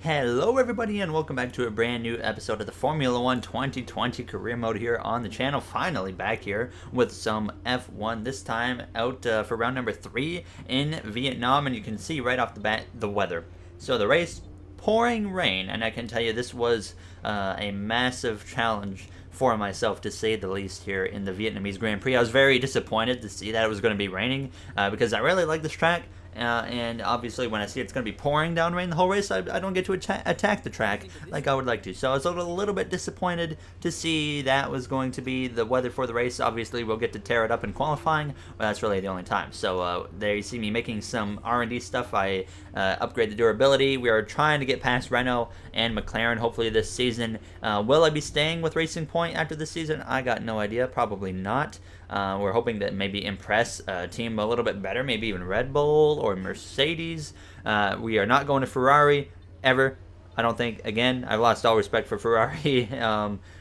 Hello everybody and welcome back to a brand new episode of the Formula 1 2020 career mode here on the channel. Finally back here with some F1, this time out for round number 3 in Vietnam, and you can see right off the bat the weather. So the race, pouring rain, and I can tell you this was a massive challenge for myself, to say the least, here in the Vietnamese Grand Prix. I was very disappointed to see that it was going to be raining because I really like this track. And obviously when I see it's going to be pouring down rain the whole race, I don't get to attack the track like I would like to. So I was a little bit disappointed to see that was going to be the weather for the race. Obviously we'll get to tear it up in qualifying, but that's really the only time. So there you see me making some R&D stuff. I upgrade the durability. We are trying to get past Renault and McLaren hopefully this season. Will I be staying with Racing Point after this season? I got no idea. Probably not. We're hoping to maybe impress a team a little bit better, maybe even Red Bull or Mercedes. We are not going to Ferrari ever, I don't think. Again, I've lost all respect for Ferrari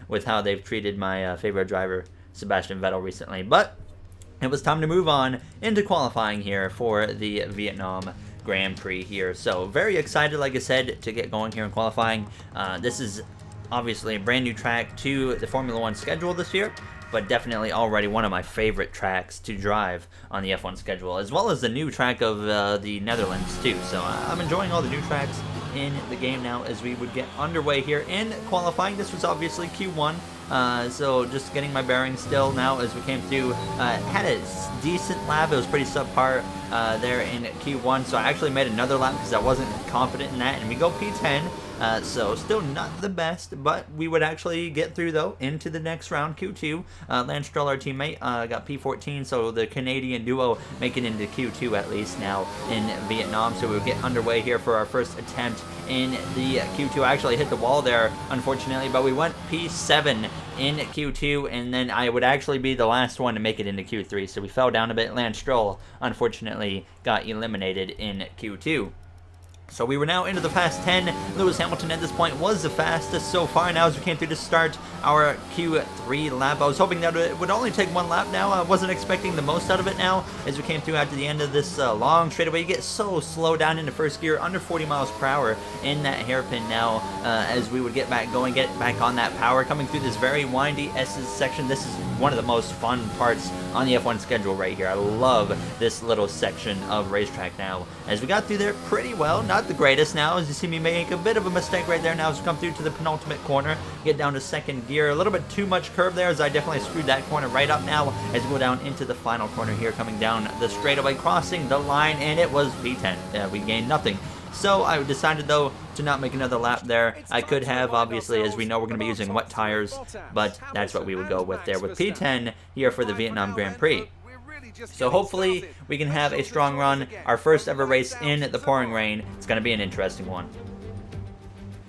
with how they've treated my favorite driver, Sebastian Vettel, recently. But it was time to move on into qualifying here for the Vietnam Grand Prix here. So very excited, like I said, to get going here in qualifying. This is obviously a brand new track to the Formula 1 schedule this year, but definitely already one of my favorite tracks to drive on the F1 schedule, as well as the new track of the Netherlands too. So I'm enjoying all the new tracks in the game now as we would get underway here in qualifying. This was obviously Q1, so just getting my bearings still now as we came through. Had a decent lap. It was pretty subpar there in Q1, so I actually made another lap because I wasn't confident in that, and we go P10. So still not the best, but we would actually get through though into the next round, Q2. Lance Stroll, our teammate, got P14, so the Canadian duo make it into Q2 at least now in Vietnam. So we'll get underway here for our first attempt in the Q2. I actually hit the wall there, unfortunately, but we went P7 in Q2, and then I would actually be the last one to make it into Q3. So we fell down a bit. Lance Stroll, unfortunately, got eliminated in Q2. So we were now into the Fast 10. Lewis Hamilton at this point was the fastest so far now as we came through to start our Q3 lap. I was hoping that it would only take one lap now. I wasn't expecting the most out of it now as we came through after the end of this long straightaway. You get so slow down into first gear, under 40 miles per hour in that hairpin now as we would get back going, get back on that power. Coming through this very windy S's section. This is one of the most fun parts on the F1 schedule right here. I love this little section of racetrack now as we got through there pretty well. Not the greatest now, as you see me make a bit of a mistake right there now as we come through to the penultimate corner, get down to second gear. A little bit too much curve there as I definitely screwed that corner right up now as we go down into the final corner here, coming down the straightaway, crossing the line, and it was P10. We gained nothing. So I decided though to not make another lap there. I could have, obviously, as we know we're going to be using wet tires, but that's what we would go with there with P10 here for the Vietnam Grand Prix. So hopefully we can have a strong run. Our first ever race in the pouring rain. It's going to be an interesting one.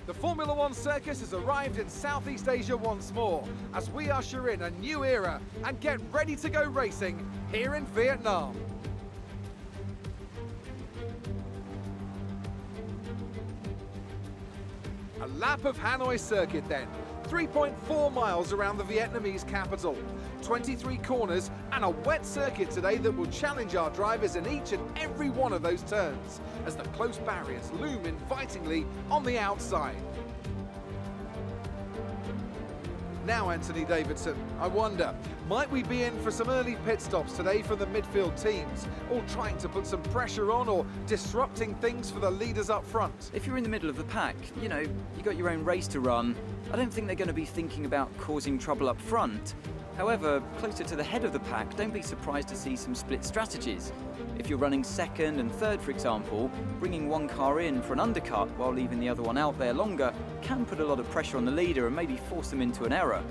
The Formula 1 circus has arrived in Southeast Asia once more as we usher in a new era and get ready to go racing here in Vietnam. A lap of Hanoi circuit then. 3.4 miles around the Vietnamese capital, 23 corners and a wet circuit today that will challenge our drivers in each and every one of those turns as the close barriers loom invitingly on the outside. Now, Anthony Davidson, I wonder, might we be in for some early pit stops today from the midfield teams, all trying to put some pressure on or disrupting things for the leaders up front? If you're in the middle of the pack, you know, you got your own race to run. I don't think they're going to be thinking about causing trouble up front. However, closer to the head of the pack, don't be surprised to see some split strategies. If you're running second and third, for example, bringing one car in for an undercut while leaving the other one out there longer can put a lot of pressure on the leader and maybe force them into an error.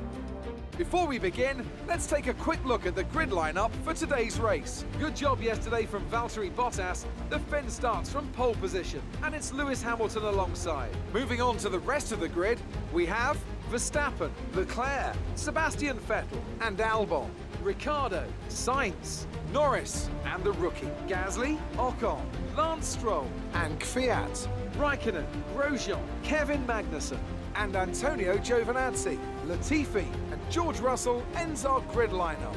Before we begin, let's take a quick look at the grid lineup for today's race. Good job yesterday from Valtteri Bottas. The Finn starts from pole position, and it's Lewis Hamilton alongside. Moving on to the rest of the grid, we have Verstappen, Leclerc, Sebastian Vettel and Albon, Ricciardo, Sainz, Norris and the rookie, Gasly, Ocon, Lance Stroll and Kvyat, Raikkonen, Grosjean, Kevin Magnussen and Antonio Giovinazzi. Latifi and George Russell ends our grid lineup.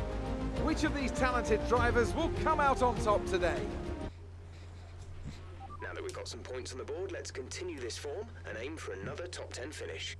Which of these talented drivers will come out on top today? Now that we've got got some points on the board. Let's continue this form and aim for another top 10 finish.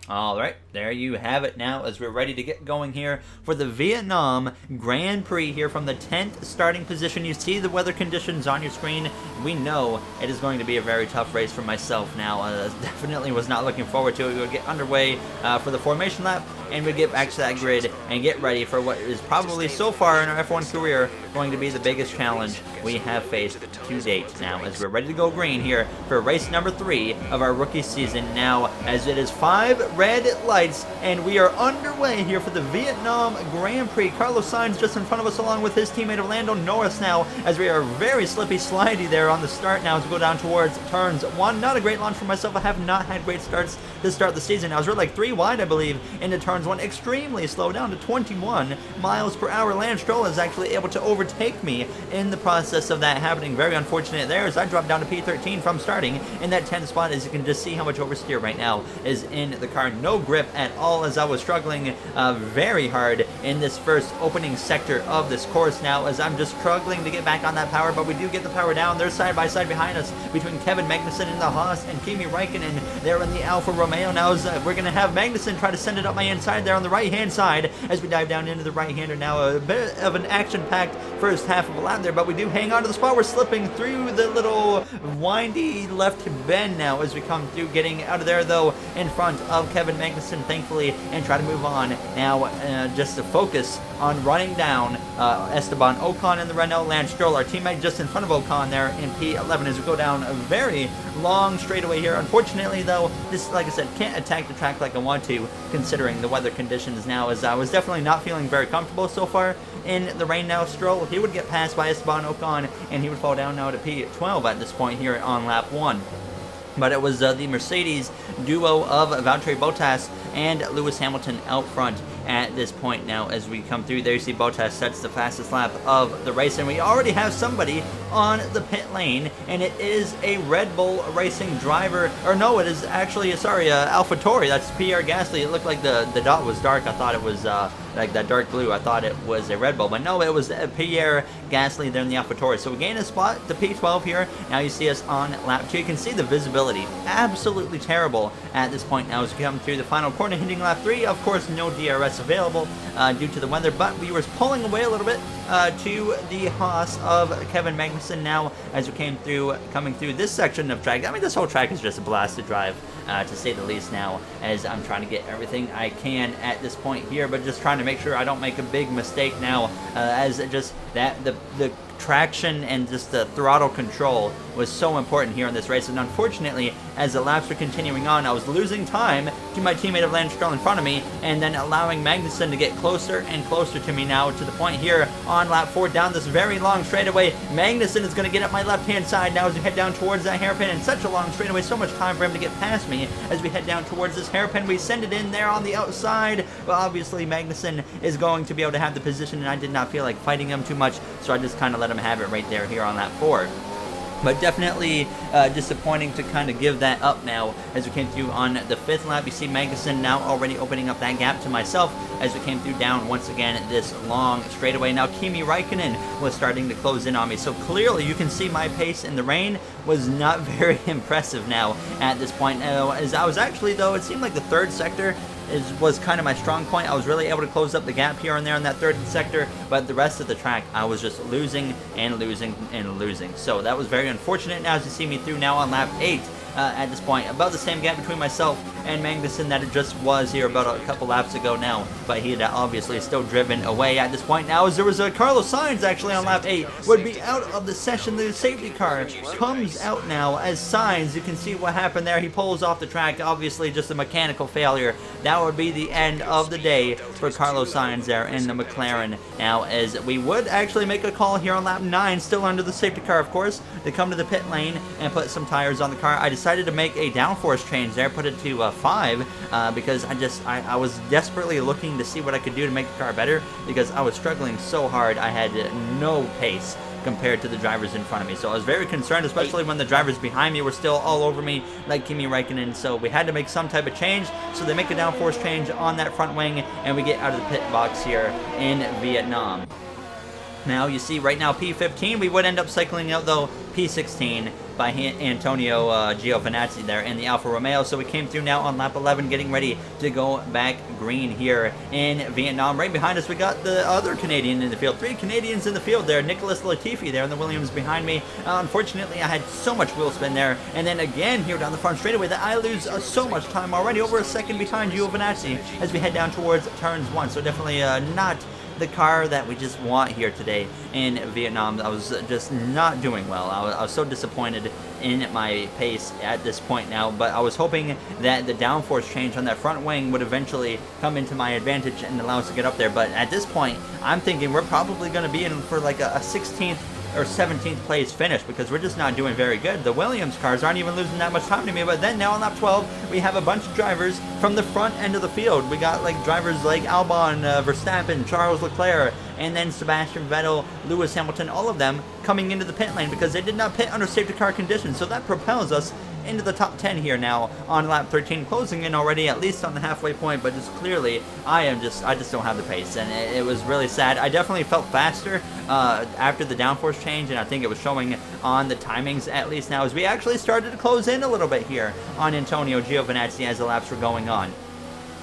All right, there you have it now as we're ready to get going here for the Vietnam Grand Prix here from the 10th starting position. You see the weather conditions on your screen. We know it is going to be a very tough race for myself now. Definitely was not looking forward to it. We would get underway for the formation lap, and we'd get back to that grid and get ready for what is probably so far in our F1 career going to be the biggest challenge we have faced to date now, as we're ready to go green here for race number 3 of our rookie season now, as it is 5 red lights and we are underway here for the Vietnam Grand Prix. Carlos Sainz just in front of us along with his teammate Lando Norris now, as we are very slippy slidey there on the start now as we go down towards turns 1. Not a great launch for myself. I have not had great starts to start the season. I was really like 3 wide, I believe, into turns 1. Extremely slow down to 21 miles per hour. Lance Stroll is actually able to overtake me in the process of that happening. Very unfortunate there as I dropped down to P13 from starting in that 10th spot, as you can just see how much oversteer right now is in the car. No grip at all as I was struggling very hard in this first opening sector of this course now, as I'm just struggling to get back on that power, but we do get the power down. They're side by side behind us between Kevin Magnussen in the Haas and Kimi Raikkonen there in the Alfa Romeo. Now we're going to have Magnussen try to send it up my inside there on the right hand side as we dive down into the right hander now. A bit of an action packed first half of a lap there, but we do hang on to the spot. We're slipping through the little windy left bend now as we come through, getting out of there though in front of Kevin Magnussen thankfully, and try to move on now just to focus on running down Esteban Ocon in the Renault. Lance Stroll, our teammate, just in front of Ocon there in P11 as we go down a very long straightaway here. Unfortunately though, this, like I said, can't attack the track like I want to considering the weather conditions now, as I was definitely not feeling very comfortable so far in the rain now. Stroll, he would get passed by Esteban Ocon and he would fall down now to P12 at this point here on lap 1. But it was the Mercedes duo of Valtteri Bottas and Lewis Hamilton out front at this point now as we come through. There you see Bottas sets the fastest lap of the race, and we already have somebody on the pit lane, and it is a Red Bull Racing driver, or no, it is actually, sorry, AlphaTauri. That's Pierre Gasly. It looked like the dot was dark. I thought it was like that dark blue. I thought it was a Red Bull, but no, it was Pierre Gasly there in the AlphaTauri. So we gain a spot to P12 here. Now you see us on lap 2. You can see the visibility absolutely terrible at this point now as we come through the final corner hitting lap 3. Of course, no DRS available due to the weather, but we were pulling away a little bit to the Haas of Kevin Magnussen now as we coming through this section of track. I mean, this whole track is just a blast to drive, to say the least now, as I'm trying to get everything I can at this point here, but just trying to make sure I don't make a big mistake now, as just that the traction and just the throttle control was so important here in this race. And unfortunately, as the laps were continuing on, I was losing time to my teammate of Lance Stroll in front of me, and then allowing Magnussen to get closer and closer to me now, to the point here on lap 4 down this very long straightaway. Magnussen is going to get up my left hand side now as we head down towards that hairpin, and such a long straightaway, so much time for him to get past me as we head down towards this hairpin. We send it in there on the outside, but obviously Magnussen is going to be able to have the position, and I did not feel like fighting him too much, so I just kind of let him have it right there here on lap 4. But definitely disappointing to kind of give that up now as we came through on the 5th lap. You see Magnussen now already opening up that gap to myself as we came through down once again this long straightaway. Now Kimi Raikkonen was starting to close in on me, so clearly you can see my pace in the rain was not very impressive now at this point. As I was actually, though, it seemed like the 3rd sector was kind of my strong point. I was really able to close up the gap here and there in that 3rd sector, but the rest of the track I was just losing and losing and losing. So that was very unfortunate. Now as you see me through now on lap 8 at this point, about the same gap between myself and Magnussen that it just was here about a couple laps ago now, but he had obviously still driven away at this point now, as there was a Carlos Sainz actually on lap 8 would be out of the session. The safety car comes out now as Sainz, you can see what happened there, he pulls off the track, obviously just a mechanical failure. That would be the end of the day for Carlos Sainz there in the McLaren now, as we would actually make a call here on lap 9, still under the safety car of course, to come to the pit lane and put some tires on the car. I decided to make a downforce change there, put it to 5, because I was desperately looking to see what I could do to make the car better, because I was struggling so hard. I had no pace compared to the drivers in front of me, so I was very concerned, especially when the drivers behind me were still all over me like Kimi Raikkonen. So we had to make some type of change, so they make a downforce change on that front wing and we get out of the pit box here in Vietnam. Now, you see right now P15, we would end up cycling out, though, P16 by Antonio Giovinazzi there in the Alfa Romeo. So we came through now on lap 11, getting ready to go back green here in Vietnam. Right behind us, we got the other Canadian in the field. 3 Canadians in the field there. Nicholas Latifi there in the Williams behind me. Unfortunately, I had so much wheel spin there. And then again here down the front straightaway that I lose so much time already. Over a second behind Giovinazzi as we head down towards turns 1. So definitely not the car that we just want here today in Vietnam. I was just not doing well. I was so disappointed in my pace at this point now, but I was hoping that the downforce change on that front wing would eventually come into my advantage and allow us to get up there. But at this point, I'm thinking we're probably going to be in for like a 16th or 17th place finish because we're just not doing very good. The Williams cars aren't even losing that much time to me, but then now on lap 12 we have a bunch of drivers from the front end of the field. We got like drivers like Albon, Verstappen, Charles Leclerc, and then Sebastian Vettel, Lewis Hamilton, all of them coming into the pit lane because they did not pit under safety car conditions. So that propels us into the top 10 here now on lap 13, closing in already at least on the halfway point, but just clearly I just don't have the pace, and it was really sad. I definitely felt faster after the downforce change, and I think it was showing on the timings at least now as we actually started to close in a little bit here on Antonio Giovinazzi as the laps were going on.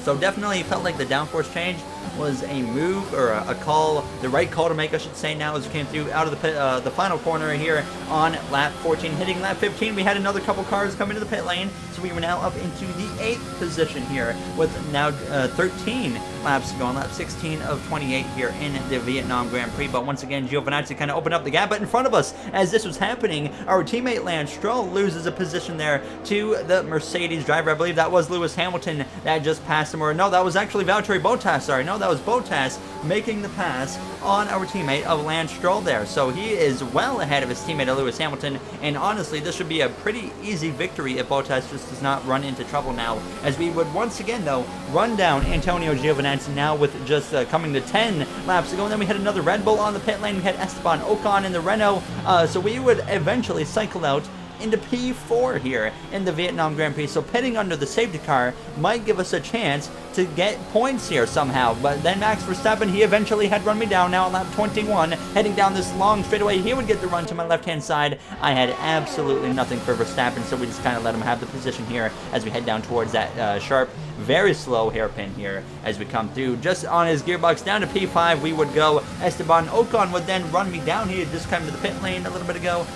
So definitely felt like the downforce change was a move or a call, the right call to make, I should say, now as we came through out of the pit, the final corner here on lap 14. Hitting lap 15, we had another couple cars come into the pit lane, so we were now up into the 8th position here with now 13 laps to go on lap 16 of 28 here in the Vietnam Grand Prix. But once again, Giovinazzi kind of opened up the gap, but in front of us, as this was happening, our teammate Lance Stroll loses a position there to the Mercedes driver. I believe that was Lewis Hamilton that just passed him, or no, that was actually Valtteri Bottas, sorry, no, that was Bottas making the pass on our teammate of Lance Stroll there. So he is well ahead of his teammate of Lewis Hamilton, and honestly, this should be a pretty easy victory if Bottas just does not run into trouble now, as we would once again, though, run down Antonio Giovinazzi now with just coming to 10 laps to go. And then we had another Red Bull on the pit lane. We had Esteban Ocon in the Renault, so we would eventually cycle out into P4 here in the Vietnam Grand Prix. So pitting under the safety car might give us a chance to get points here somehow. But then Max Verstappen, he eventually had run me down now on lap 21, heading down this long straightaway. He would get the run to my left-hand side. I had absolutely nothing for Verstappen, so we just kind of let him have the position here as we head down towards that sharp, very slow hairpin here as we come through. Just on his gearbox down to P5 we would go. Esteban Ocon would then run me down. He had just come to the pit lane a little bit ago.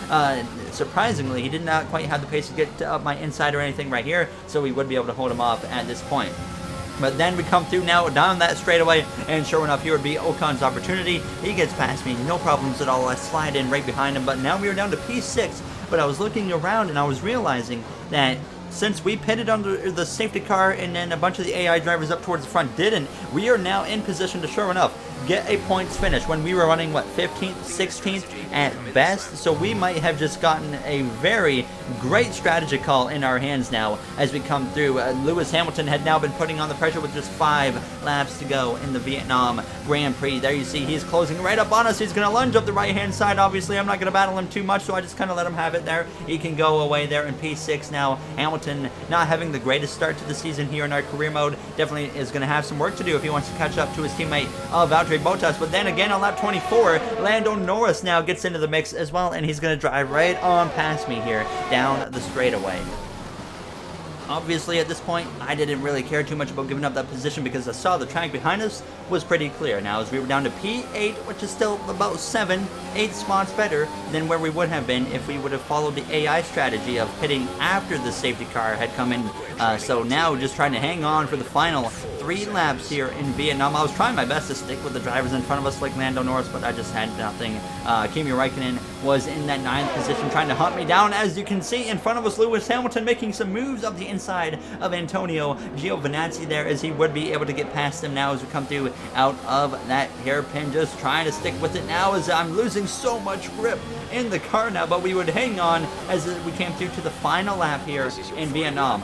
Surprisingly, he did not quite have the pace to get up my inside or anything right here, so we would be able to hold him off at this point. But then we come through now down that straightaway, and sure enough, here would be Ocon's opportunity. He gets past me, no problems at all. I slide in right behind him, but now we are down to P6. But I was looking around and I was realizing that since we pitted under the safety car and then a bunch of the AI drivers up towards the front didn't, we are now in position to, sure enough, get a points finish when we were running, what, 15th, 16th at best. So we might have just gotten a very great strategy call in our hands now as we come through. Lewis Hamilton had now been putting on the pressure with just 5 laps to go in the Vietnam Grand Prix. There you see he's closing right up on us. He's going to lunge up the right-hand side. Obviously, I'm not going to battle him too much, so I just kind of let him have it there. He can go away there in P6 now. Hamilton not having the greatest start to the season here in our career mode. Definitely is going to have some work to do if he wants to catch up to his teammate Valtteri Bottas. But then again on lap 24, Lando Norris now gets into the mix as well, and he's going to drive right on past me here down the straightaway. Obviously, at this point, I didn't really care too much about giving up that position because I saw the track behind us was pretty clear. Now, as we were down to P8, which is still about 8 spots better than where we would have been if we would have followed the AI strategy of pitting after the safety car had come in. So now, just trying to hang on for the final 3 laps here in Vietnam. I was trying my best to stick with the drivers in front of us like Lando Norris, but I just had nothing. Kimi Räikkönen was in that 9th position trying to hunt me down. As you can see, in front of us, Lewis Hamilton making some moves up the inside of Antonio Giovinazzi there, as he would be able to get past him now as we come through out of that hairpin. Just trying to stick with it now as I'm losing so much grip in the car now, but we would hang on as we came through to the final lap here in Vietnam.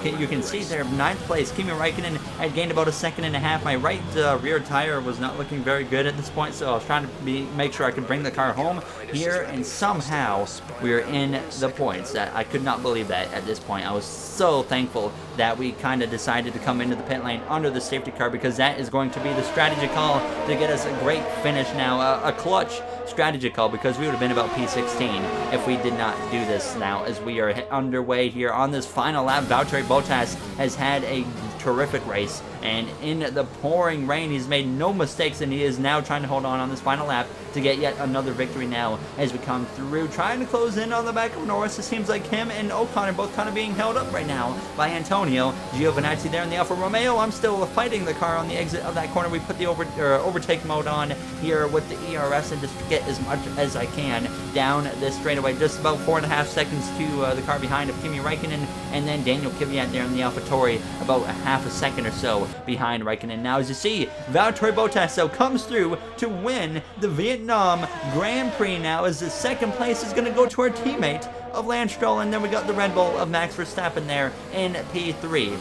You can see there, 9th place, Kimi Räikkönen had gained about 1.5 seconds. My right rear tire was not looking very good at this point, so I was trying to make sure I could bring the car home here there, and somehow we're in the points. I could not believe that at this point. I was so thankful that we kind of decided to come into the pit lane under the safety car, because that is going to be the strategy call to get us a great finish now, a clutch strategy call, because we would have been about P16 if we did not do this now, as we are underway here on this final lap. Valtteri Bottas has had a terrific race, and in the pouring rain he's made no mistakes, and he is now trying to hold on this final lap to get yet another victory now as we come through, trying to close in on the back of Norris. It seems like him and Ocon are both kind of being held up right now by Antonio Giovinazzi there in the Alfa Romeo. I'm still fighting the car on the exit of that corner. We put the overtake mode on here with the ERS and just get as much as I can down this straightaway. Just about 4.5 seconds to the car behind of Kimi Räikkönen, and then Daniel Kvyat there in the AlphaTauri about a half a second or so behind Räikkönen. Now, as you see, Valtteri Bottas though comes through to win the Vietnam Grand Prix now, as the second place is going to go to our teammate of Lance Stroll, and then we got the Red Bull of Max Verstappen there in P3.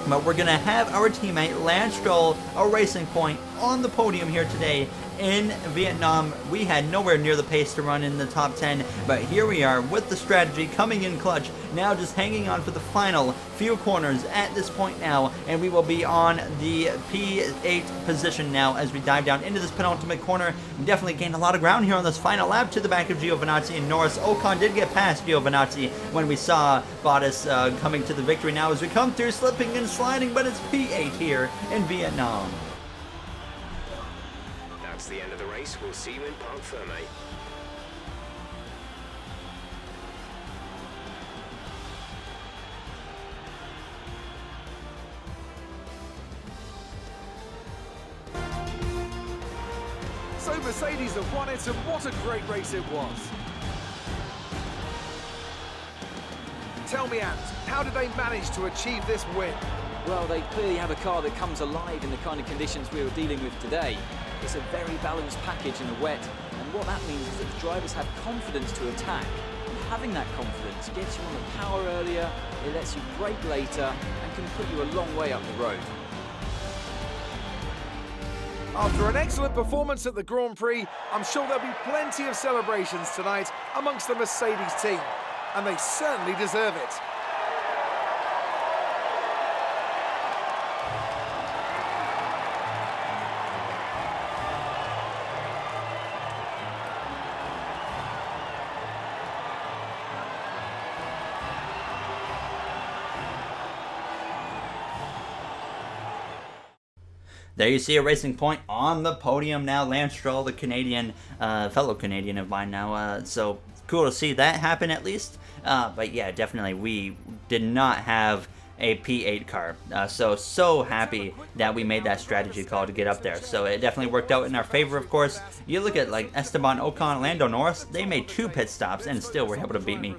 But we're going to have our teammate Lance Stroll, a Racing Point, on the podium here today in Vietnam. We had nowhere near the pace to run in the top 10, but here we are with the strategy coming in clutch, now just hanging on for the final few corners at this point now, and we will be on the P8 position now as we dive down into this penultimate corner. We definitely gained a lot of ground here on this final lap to the back of Giovinazzi and Norris. Ocon did get past Giovinazzi when we saw Bottas coming to the victory now as we come through, slipping and sliding, but it's P8 here in Vietnam. That's the end of the race. We'll see you in Parc Ferme. So Mercedes have won it, and what a great race it was. Tell me, Ant, how did they manage to achieve this win? Well, they clearly have a car that comes alive in the kind of conditions we were dealing with today. It's a very balanced package in the wet, and what that means is that the drivers have confidence to attack. And having that confidence gets you on the power earlier, it lets you brake later, and can put you a long way up the road. After an excellent performance at the Grand Prix, I'm sure there'll be plenty of celebrations tonight amongst the Mercedes team, and they certainly deserve it. There you see a Racing Point on the podium now. Lance Stroll, the Canadian, fellow Canadian of mine now. So cool to see that happen at least. But yeah, definitely we did not have a P8 car. So happy that we made that strategy call to get up there. So it definitely worked out in our favor, of course. You look at like Esteban Ocon, Lando Norris, they made 2 pit stops and still were able to beat me.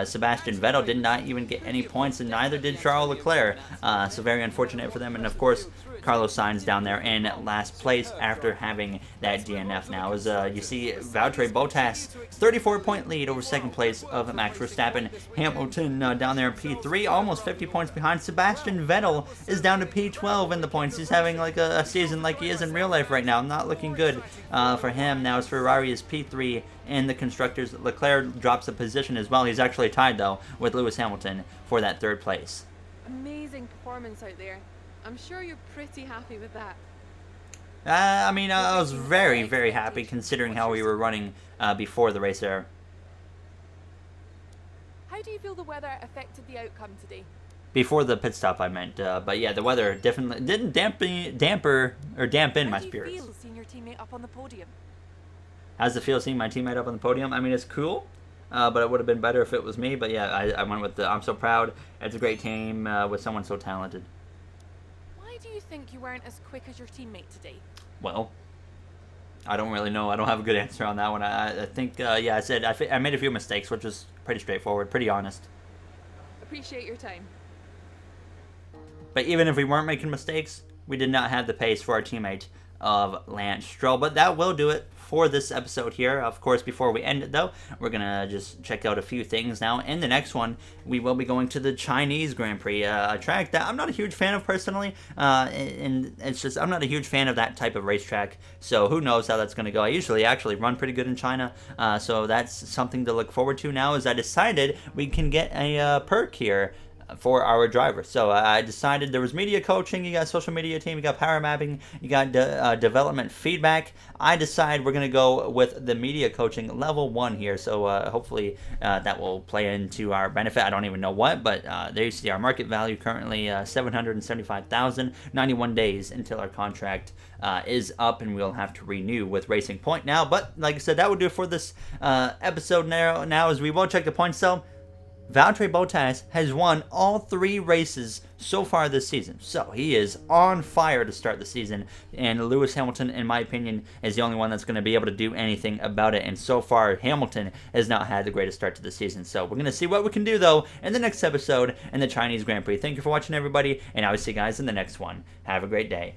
Sebastian Vettel did not even get any points, and neither did Charles Leclerc. So very unfortunate for them. And of course, Carlos Sainz down there in last place after having that DNF now. As you see, Valtteri Bottas, 34-point lead over second place of Max Verstappen. Hamilton down there in P3, almost 50 points behind. Sebastian Vettel is down to P12 in the points. He's having like a season like he is in real life right now. Not looking good for him. Now as Ferrari is P3 in the Constructors. Leclerc drops a position as well. He's actually tied though with Lewis Hamilton for that third place. Amazing performance out there. I'm sure you're pretty happy with that. I mean, I was very happy considering how we were running before the race there. How do you feel the weather affected the outcome today? Before the pit stop, I meant. But yeah, the weather definitely didn't dampen my spirits. How do you feel seeing your teammate up on the podium? How's it feel seeing my teammate up on the podium? I mean, it's cool, but it would have been better if it was me. But yeah, I went with the I'm so proud. It's a great team with someone so talented. Why do you think you weren't as quick as your teammate today? Well, I don't really know. I don't have a good answer on that one. I think, yeah, I said I made a few mistakes, which was pretty straightforward, pretty honest. Appreciate your time. But even if we weren't making mistakes, we did not have the pace for our teammate, of Lance Stroll. But that will do it for this episode here. Of course, before we end it though, we're gonna just check out a few things now. In the next one, we will be going to the Chinese Grand Prix, a track that I'm not a huge fan of personally, and it's just I'm not a huge fan of that type of racetrack, so who knows how that's gonna go. I usually actually run pretty good in China, so that's something to look forward to now, as I decided we can get a perk here for our driver. So I decided there was media coaching, you got social media team, you got power mapping, you got development feedback. I decide we're going to go with the media coaching level 1 here. So hopefully that will play into our benefit. I don't even know what, but there you see our market value currently 775,000, 91 days until our contract is up and we'll have to renew with Racing Point now. But like I said, that will do it for this episode now as we will check the points though. Valtteri Bottas has won all 3 races so far this season. So he is on fire to start the season. And Lewis Hamilton, in my opinion, is the only one that's going to be able to do anything about it. And so far, Hamilton has not had the greatest start to the season. So we're going to see what we can do, though, in the next episode in the Chinese Grand Prix. Thank you for watching, everybody. And I will see you guys in the next one. Have a great day.